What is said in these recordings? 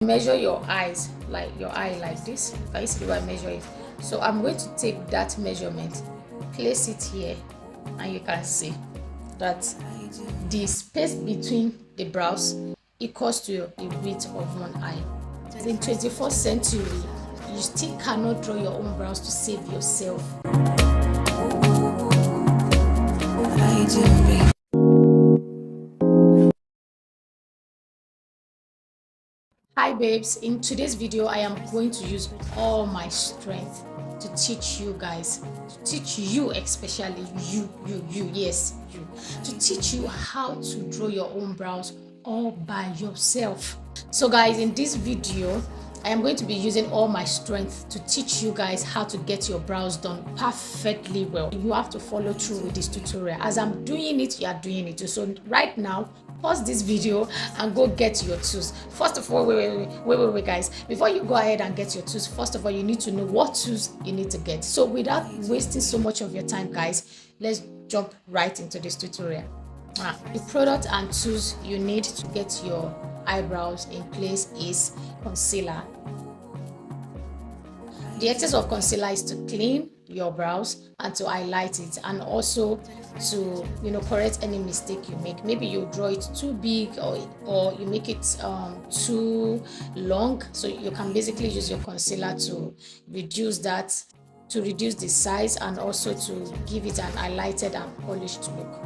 Measure your eyes, like your eye like this. Can you see the way I measure it? So I'm going to take that measurement, place it here, and you can see that the space between the brows equals to the width of one eye. In 21st century, you still cannot draw your own brows to save yourself. Hi babes, in today's video I am going to use all my strength to teach you guys, to teach you, especially yes, you, to teach you how to draw your own brows all by yourself. So guys, in this video I am going to be using all my strength to teach you guys how to get your brows done perfectly well. You have to follow through with this tutorial. As I'm doing it, you are doing it too. So right now, pause this video and go get your tools. First of all, wait guys, before you go ahead and get your tools, first of all you need to know what tools you need to get. So without wasting so much of your time guys, let's jump right into this tutorial. The product and tools you need to get your eyebrows in place is concealer. The essence of concealer is to clean your brows and to highlight it, and also to correct any mistake you make. Maybe you draw it too big, or you make it too long, so you can basically use your concealer to reduce that, to reduce the size, and also to give it an highlighted and polished look.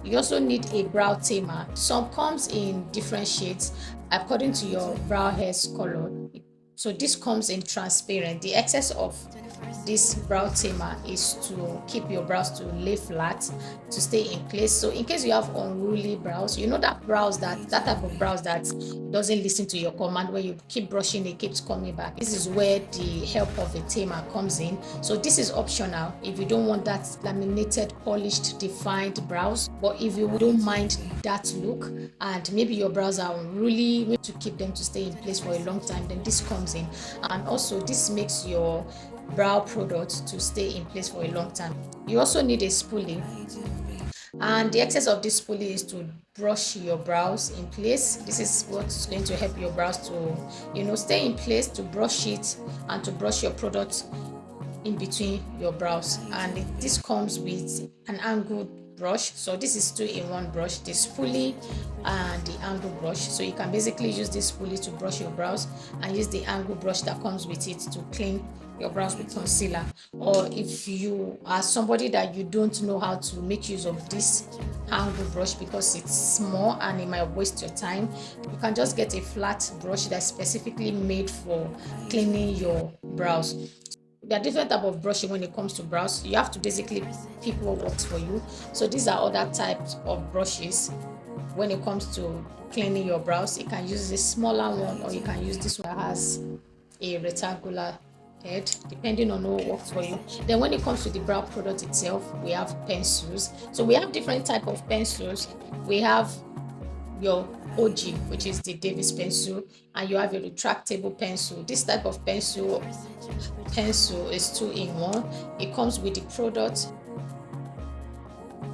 You also need a brow tamer. Some comes in different shades according to your brow hair's color. So this comes in transparent. The excess of this brow tamer is to keep your brows to lay flat, to stay in place. So in case you have unruly brows, that type of brows that doesn't listen to your command, where you keep brushing, it keeps coming back. This is where the help of a tamer comes in. So this is optional if you don't want that laminated, polished, defined brows. But if you don't mind that look, and maybe your brows are unruly, to keep them to stay in place for a long time, then this comes in. And also this makes your brow product to stay in place for a long time. You also need a spoolie, and the excess of this spoolie is to brush your brows in place. This is what is going to help your brows to stay in place, to brush it and to brush your product in between your brows. And this comes with an angled brush. So this is 2-in-1 brush, the spoolie and the angle brush. So you can basically use this spoolie to brush your brows and use the angle brush that comes with it to clean your brows with concealer. Or if you are somebody that you don't know how to make use of this angle brush because it's small and it might waste your time, you can just get a flat brush that's specifically made for cleaning your brows. There are different types of brushing when it comes to brows. You have to basically pick what works for you. So these are other types of brushes when it comes to cleaning your brows. You can use this smaller one, or you can use this one that has a rectangular head, depending on what works for you. Then when it comes to the brow product itself, we have pencils. So we have different types of pencils. We have your OG, which is the Davis pencil, and you have a retractable pencil. This type of pencil is 2-in-1. It comes with the product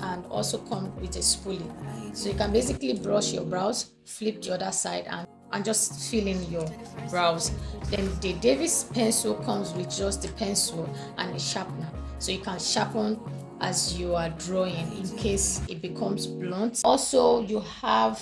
and also comes with a spoolie. So you can basically brush your brows, flip the other side, and just fill in your brows. Then the Davis pencil comes with just the pencil and a sharpener, so you can sharpen as you are drawing in case it becomes blunt. Also, you have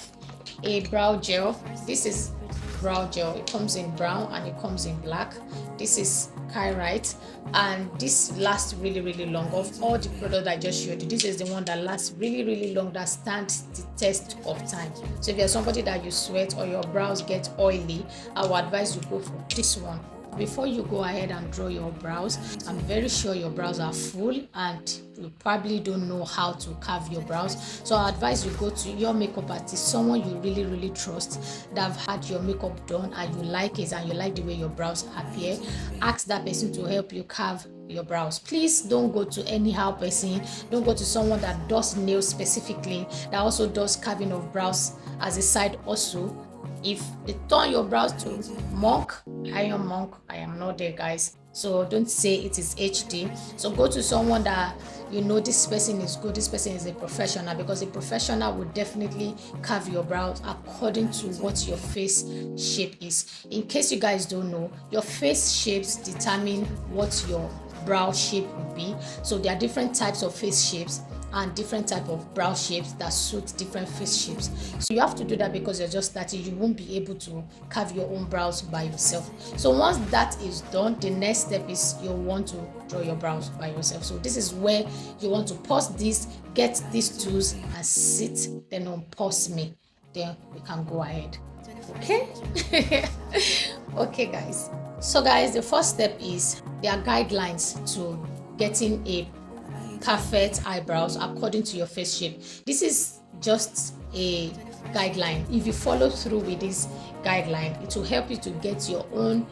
a brow gel. This is brow gel. It comes in brown and it comes in black. This is Kyrite, and this lasts really long. Of all the products I just showed you, this is the one that lasts really long, that stands the test of time. So if you're somebody that you sweat or your brows get oily, I would advise you go for this one. Before you go ahead and draw your brows, I'm very sure your brows are full and you probably don't know how to carve your brows. So I advise you go to your makeup artist, someone you really trust, that have had your makeup done and you like it and you like the way your brows appear. Ask that person to help you carve your brows. Please don't go to anyhow person. Don't go to someone that does nails specifically, that also does carving of brows as a side also. If they turn your brows to monk, iron monk, I am not there, guys. So don't say it is HD. So go to someone that you know this person is good, this person is a professional, because a professional will definitely carve your brows according to what your face shape is. In case you guys don't know, your face shapes determine what your brow shape will be. So there are different types of face shapes and different type of brow shapes that suit different face shapes. So you have to do that because you're just starting. You won't be able to carve your own brows by yourself. So once that is done, the next step is you want to draw your brows by yourself. So this is where you want to pause this, get these tools and sit, then unpause me. Then we can go ahead. Okay? Okay, guys. So guys, the first step is there are guidelines to getting a perfect eyebrows according to your face shape. This is just a guideline. If you follow through with this guideline, it will help you to get your own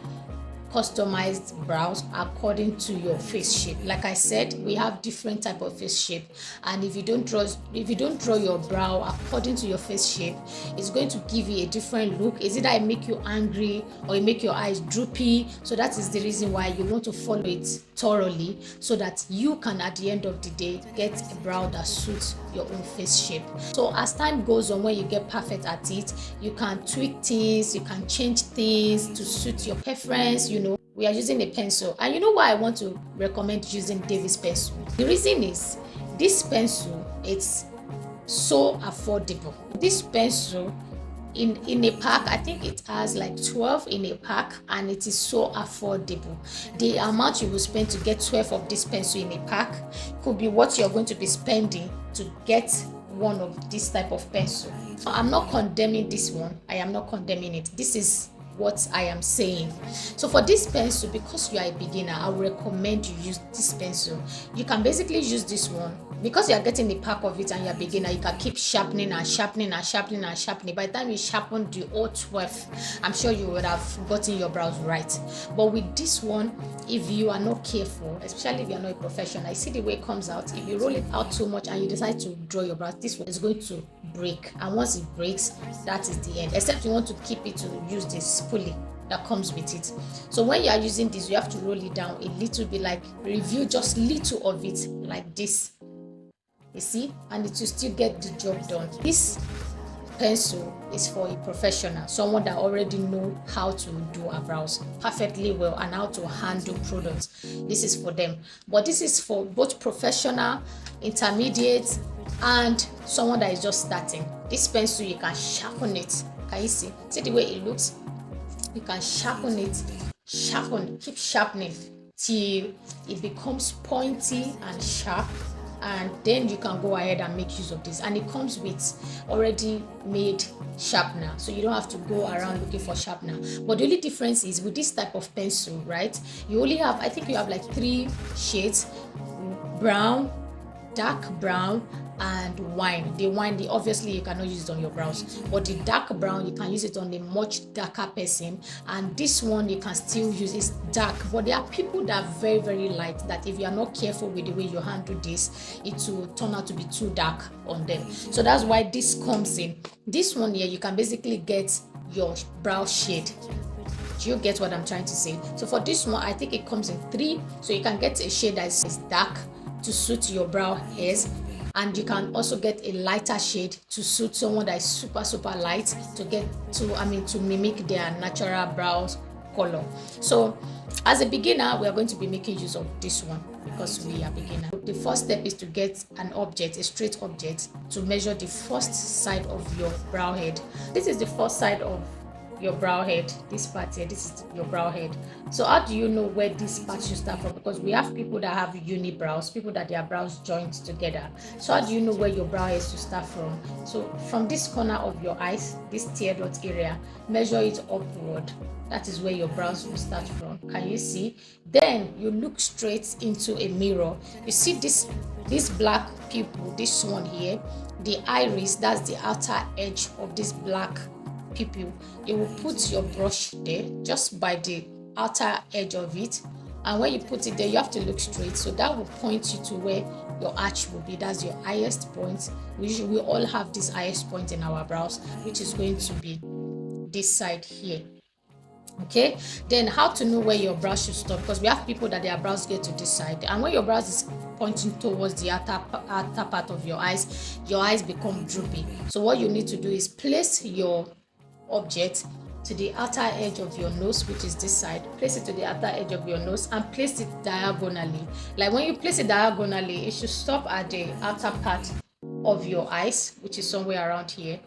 customized brows according to your face shape. Like I said, we have different type of face shape, and if you don't draw your brow according to your face shape, it's going to give you a different look. Is it that it make you angry or it make your eyes droopy? So that is the reason why you want to follow it thoroughly, so that you can at the end of the day get a brow that suits your own face shape. So as time goes on, when you get perfect at it, you can tweak things, you can change things to suit your preference. We are using a pencil, and you know why I want to recommend using Davis pencil? The reason is this pencil, it's so affordable. This pencil in a pack, I think it has like 12 in a pack, and it is so affordable. The amount you will spend to get 12 of this pencil in a pack could be what you're going to be spending to get one of this type of pencil. I'm not condemning this one. I am not condemning it. This is what I am saying. So for this pencil, because you are a beginner, I would recommend you use this pencil. You can basically use this one because you are getting the pack of it and you're a beginner. You can keep sharpening and sharpening and sharpening and sharpening. By the time you sharpen the whole 12, I'm sure you would have gotten your brows right. But with this one, if you are not careful, especially if you're not a professional, I see the way it comes out. If you roll it out too much and you decide to draw your brows, this one is going to break, and once it breaks, that is the end, except you want to keep it to use this pulley that comes with it. So when you are using this, you have to roll it down a little bit, like review just little of it like this, you see, and it will still get the job done. This pencil is for a professional, someone that already know how to do eyebrows perfectly well and how to handle products. This is for them. But this is for both professional, intermediate, and someone that is just starting. This pencil, you can sharpen it. Can you see the way it looks? You can sharpen it, keep sharpening till it becomes pointy and sharp, and then you can go ahead and make use of this. And it comes with already made sharpener, so you don't have to go around looking for sharpener. But the only difference is with this type of pencil, right, you only have, I think you have like 3 shades: brown, dark brown, and wine. The wine, obviously you cannot use it on your brows, but the dark brown, you can use it on a much darker person, and this one you can still use. It's dark, but there are people that are very, very light, that if you are not careful with the way you handle this, it will turn out to be too dark on them. So that's why this comes in. This one here, you can basically get your brow shade. Do you get what I'm trying to say? So for this one, I think it comes in 3, so you can get a shade that is dark to suit your brow hairs, and you can also get a lighter shade to suit someone that is super, super light, to mimic their natural brows color. So as a beginner, we are going to be making use of this one because we are beginner. The first step is to get an object, a straight object, to measure the first side of your brow head. This is the first side of your brow head. This part here, this is your brow head. So how do you know where this part should start from? Because we have people that have unibrows, people that their brows joined together. So how do you know where your brow head should start from? So from this corner of your eyes, this tear dot area, measure it upward. That is where your brows will start from. Can you see? Then you look straight into a mirror. You see this black pupil, this one here, the iris, that's the outer edge of this black pupil. You will put your brush there just by the outer edge of it, and when you put it there, you have to look straight, so that will point you to where your arch will be. That's your highest point. We all have this highest point in our brows, which is going to be this side here. Okay, then how to know where your brows should stop, because we have people that their brows get to this side, and when your brows is pointing towards the outer part of your eyes become droopy. So what you need to do is place your object to the outer edge of your nose, which is this side. Place it to the outer edge of your nose and place it diagonally. Like when you place it diagonally, it should stop at the outer part of your eyes, which is somewhere around here.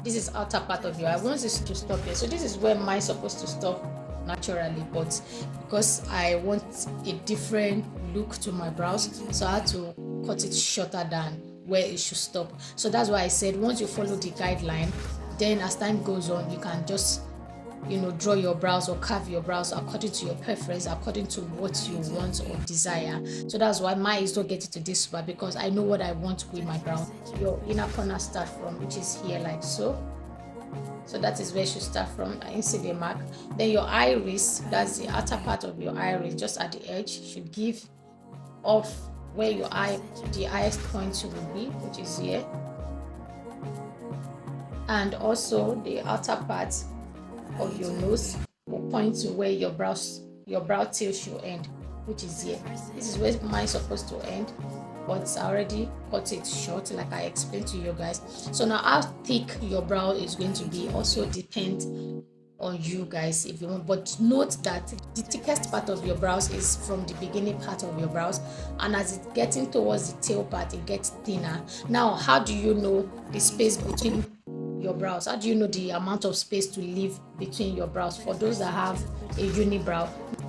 This is outer part of your eye. Once it's to stop here, so this is where mine supposed to stop naturally, but because I want a different look to my brows, so I had to cut it shorter than where it should stop. So that's why I said once you follow the guideline, then as time goes on, you can just draw your brows or carve your brows according to your preference, according to what you want or desire. So that's why mine is not getting to this part, because I know what I want with my brow. Your inner corner start from, which is here like so. So that is where you should start from. I see the mark. Then your iris, that's the outer part of your iris, just at the edge, should give off where the highest point will be, which is here. And also the outer part of your nose will point to where your brow tail should end, which is here. This is where mine is supposed to end, but I already cut it short like I explained to you guys. So now how thick your brow is going to be also depends on you guys if you want, but note that the thickest part of your brows is from the beginning part of your brows, and as it's getting towards the tail part, it gets thinner. Now how do you know the space between your brows? How do you know the amount of space to leave between your brows? For those that have a unibrow,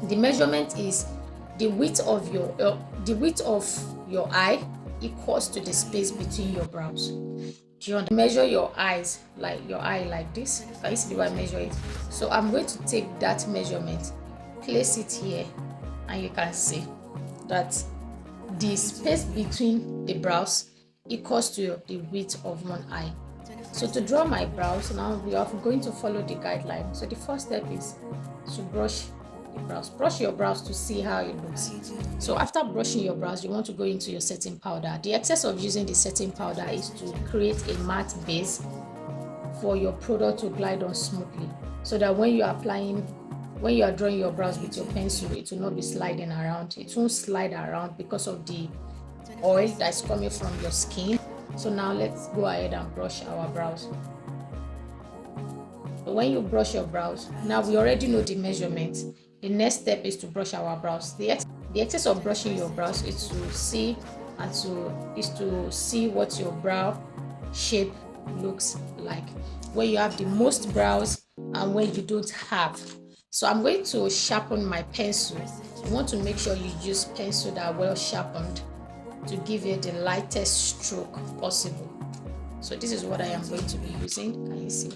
the measurement is the width of your eye equals to the space between your brows. Do you want to measure your eyes, like your eye like this? Can you see the way I measure it? So I'm going to take that measurement, place it here, and you can see that the space between the brows equals to the width of one eye. So to draw my brows, now we are going to follow the guideline. So the first step is to brush the brows. Brush your brows to see how it looks. So after brushing your brows, you want to go into your setting powder. The excess of using the setting powder is to create a matte base for your product to glide on smoothly, so that when you are drawing your brows with your pencil, it will not be sliding around. It won't slide around because of the oil that's coming from your skin. So now let's go ahead and brush our brows. So when you brush your brows, now we already know the measurement. The next step is to brush our brows. The excess of brushing your brows is to see what your brow shape looks like, where you have the most brows and where you don't have. So I'm going to sharpen my pencil. You want to make sure you use pencil that are well sharpened to give you the lightest stroke possible. So this is what I am going to be using. Can you see?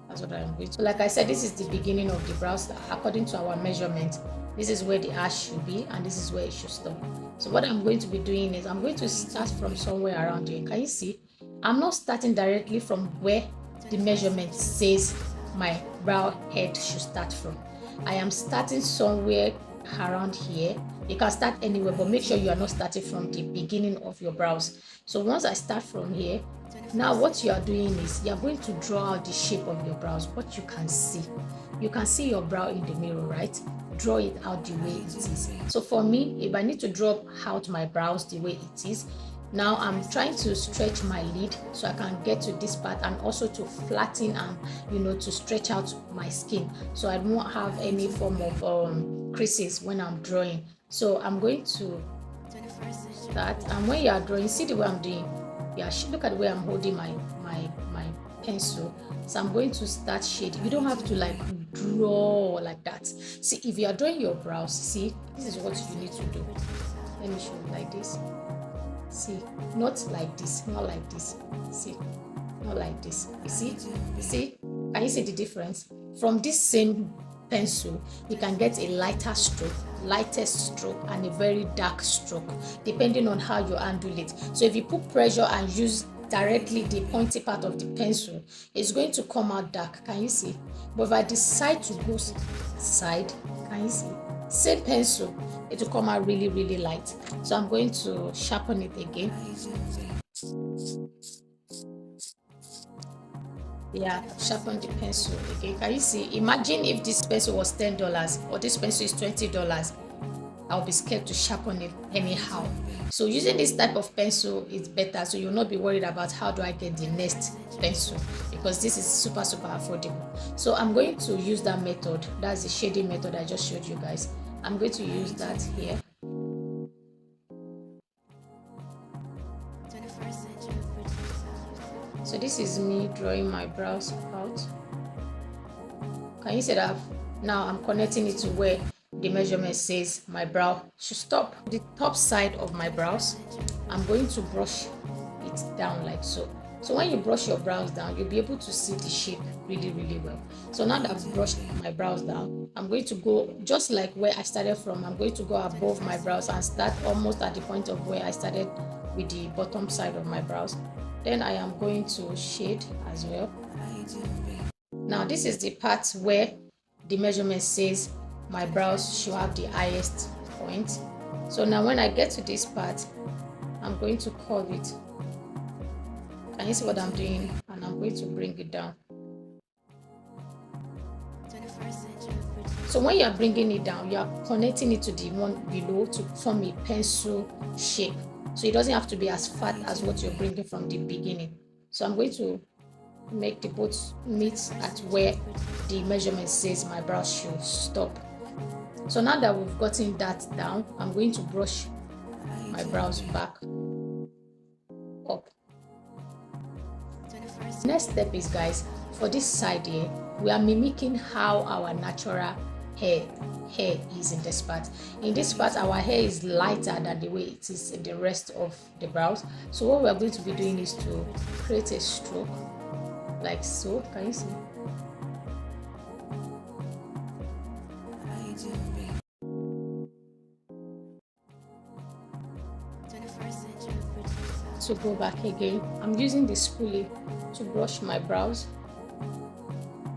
That's what I am going to. So like I said, this is the beginning of the brows. According to our measurement, this is where the arch should be, and this is where it should stop. So what I'm going to be doing is I'm going to start from somewhere around here. Can you see? I'm not starting directly from where the measurement says my brow head should start from. I am starting somewhere around here. You can start anywhere, but make sure you are not starting from the beginning of your brows. So once I start from here, now what you are doing is you are going to draw out the shape of your brows. What you can see your brow in the mirror, right? Draw it out the way it is. So for me, if I need to draw out my brows the way it is, now I'm trying to stretch my lid so I can get to this part, and also to flatten and to stretch out my skin so I won't have any form of creases when I'm drawing. So I'm going to start, and when you are drawing, see the way I'm doing. Yeah, look at the way I'm holding my pencil. So I'm going to start shading. You don't have to like draw like that. See, if you are drawing your brows, see, this is what you need to do. Let me show you like this. See, not like this, not like this. See, not like this. You see, can you see the difference? From this same pencil, you can get a lightest stroke and a very dark stroke, depending on how you handle it. So if you put pressure and use directly the pointy part of the pencil, it's going to come out dark. Can you see? But if I decide to go side, can you see? Same pencil, it will come out really, really light. So I'm going to sharpen it again. Yeah, sharpen the pencil again. Can you see? Imagine if this pencil was $10 or this pencil is $20. I'll be scared to sharpen it anyhow. So using this type of pencil is better. So you'll not be worried about how do I get the next pencil, because this is super affordable. So I'm going to use that method. That's the shading method I just showed you guys. I'm going to use that here. So this is me drawing my brows out. Can you see that? Now I'm connecting it to where the measurement says my brow should stop. The top side of my brows, I'm going to brush it down like so. So when you brush your brows down, you'll be able to see the shape really well. So now that I've brushed my brows down, I'm going to go just like where I started from. I'm going to go above my brows and start almost at the point of where I started with the bottom side of my brows. Then I am going to shade as well. Now this is the part where the measurement says my brows should have the highest point. So now when I get to this part, I'm going to curve it. Can you see what I'm doing? And I'm going to bring it down. So when you're bringing it down, you're connecting it to the one below to form a pencil shape. So it doesn't have to be as fat as what you're bringing from the beginning. So I'm going to make the both meet at where the measurement says my brows should stop. So now that we've gotten that down, I'm going to brush my brows back up. Next step is, guys, for this side here, we are mimicking how our natural hair is in this part. In this part, our hair is lighter than the way it is in the rest of the brows. So what we are going to be doing is to create a stroke like so. Can you see? To go back again, I'm using the spoolie to brush my brows.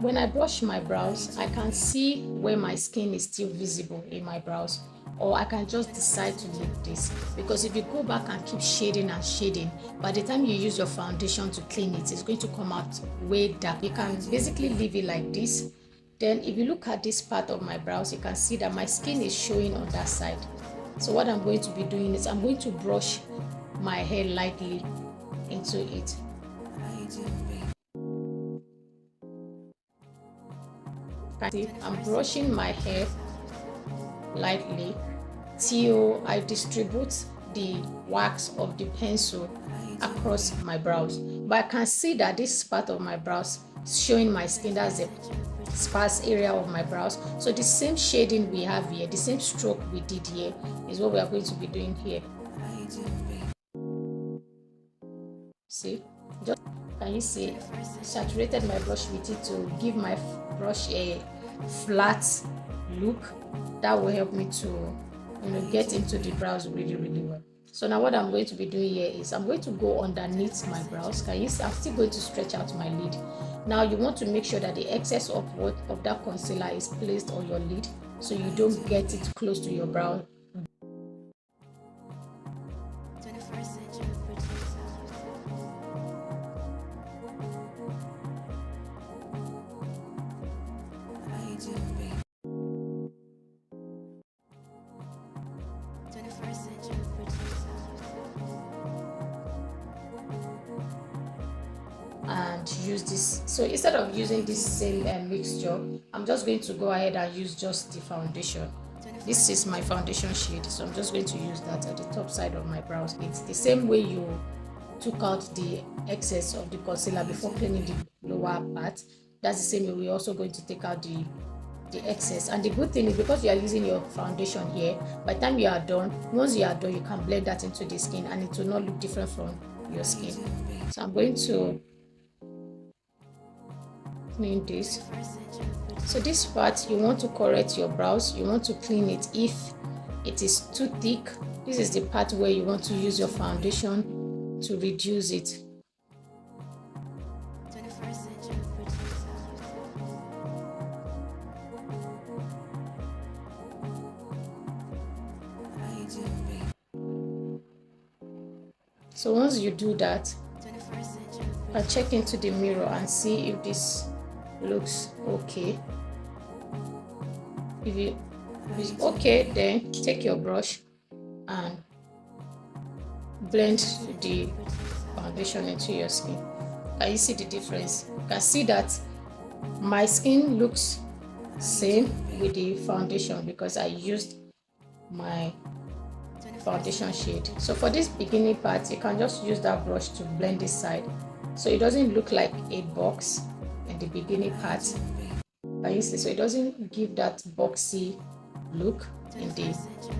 When I brush my brows, I can see where my skin is still visible in my brows, or I can just decide to leave this, because if you go back and keep shading and shading, by the time you use your foundation to clean it, it's going to come out way dark. You can basically leave it like this. Then if you look at this part of my brows, you can see that my skin is showing on that side. So what I'm going to be doing is I'm going to brush my hair lightly into it. See, I'm brushing my hair lightly till I distribute the wax of the pencil across my brows. But I can see that this part of my brows is showing my skin. That's the sparse area of my brows. So the same shading we have here, the same stroke we did here, is what we are going to be doing here. See, just can you see, saturated my brush with it to give my brush a flat look. That will help me to get into the brows really well. So now what I'm going to be doing here is I'm going to go underneath my brows. Can you see? I'm still going to stretch out my lid. Now you want to make sure that the excess of that concealer is placed on your lid, so you don't get it close to your brow. And use this. So instead of using this same mixture, I'm just going to go ahead and use just the foundation. This is my foundation shade, so I'm just going to use that at the top side of my brows. It's the same way you took out the excess of the concealer before cleaning the lower part. That's the same way we're also going to take out the excess. And the good thing is, because you are using your foundation here, by the time you are done, once you are done, you can blend that into the skin and it will not look different from your skin. So I'm going to clean this. So this part, you want to correct your brows, you want to clean it if it is too thick. This is the part where you want to use your foundation to reduce it. So once you do that, can check into the mirror and see if this looks okay. If it's okay, then take your brush and blend the foundation into your skin. Can you see the difference? You can see that my skin looks same with the foundation because I used my foundation shade. So for this beginning part, you can just use that brush to blend this side so it doesn't look like a box in the beginning part. Can you see? So it doesn't give that boxy look in the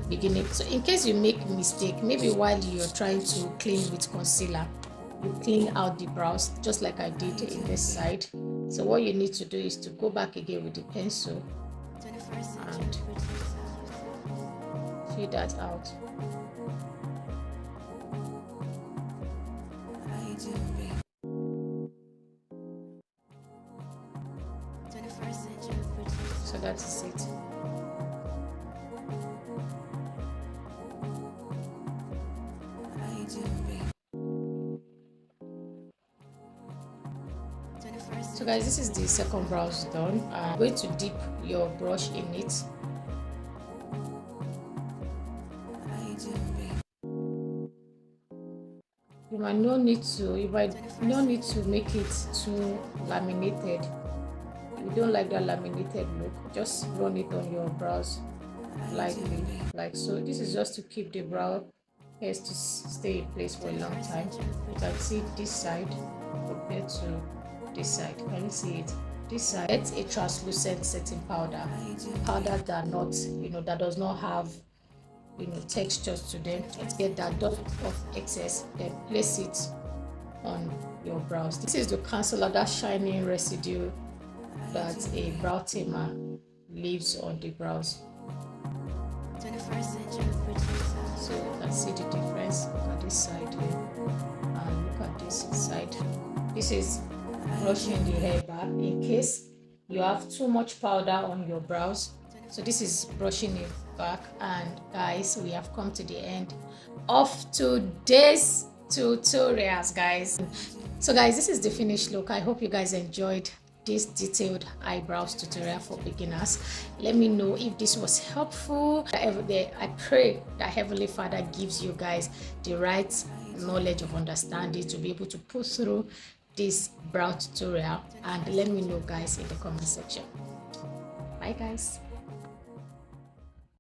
beginning. So in case you make a mistake, maybe while you're trying to clean with concealer, you clean out the brows just like I did in this side. So what you need to do is to go back again with the pencil and fill that out. So that is it. So guys, this is the second brows done. I'm going to dip your brush in it. You might not need to make it too laminated. If you don't like that laminated look, just run it on your brows lightly, like so. This is just to keep the brow hairs to stay in place for a long time. You can see this side compared to this side. Can you see it? This side, it's a translucent setting powder that not, that does not have, textures to them. Let's get that dust of excess, then place it on your brows. This is to cancel out that shining residue that a brow tamer leaves on the brows. So you can see the difference. Look at this side here and look at this side. This is brushing the hair back in case you have too much powder on your brows. So this is brushing it back. And guys, we have come to the end of today's tutorials, guys. So guys, this is the finished look. I hope you guys enjoyed this detailed eyebrows tutorial for beginners. Let me know if this was helpful. I pray that Heavenly Father gives you guys the right knowledge of understanding to be able to pull through this brow tutorial, and let me know guys in the comment section. Bye guys.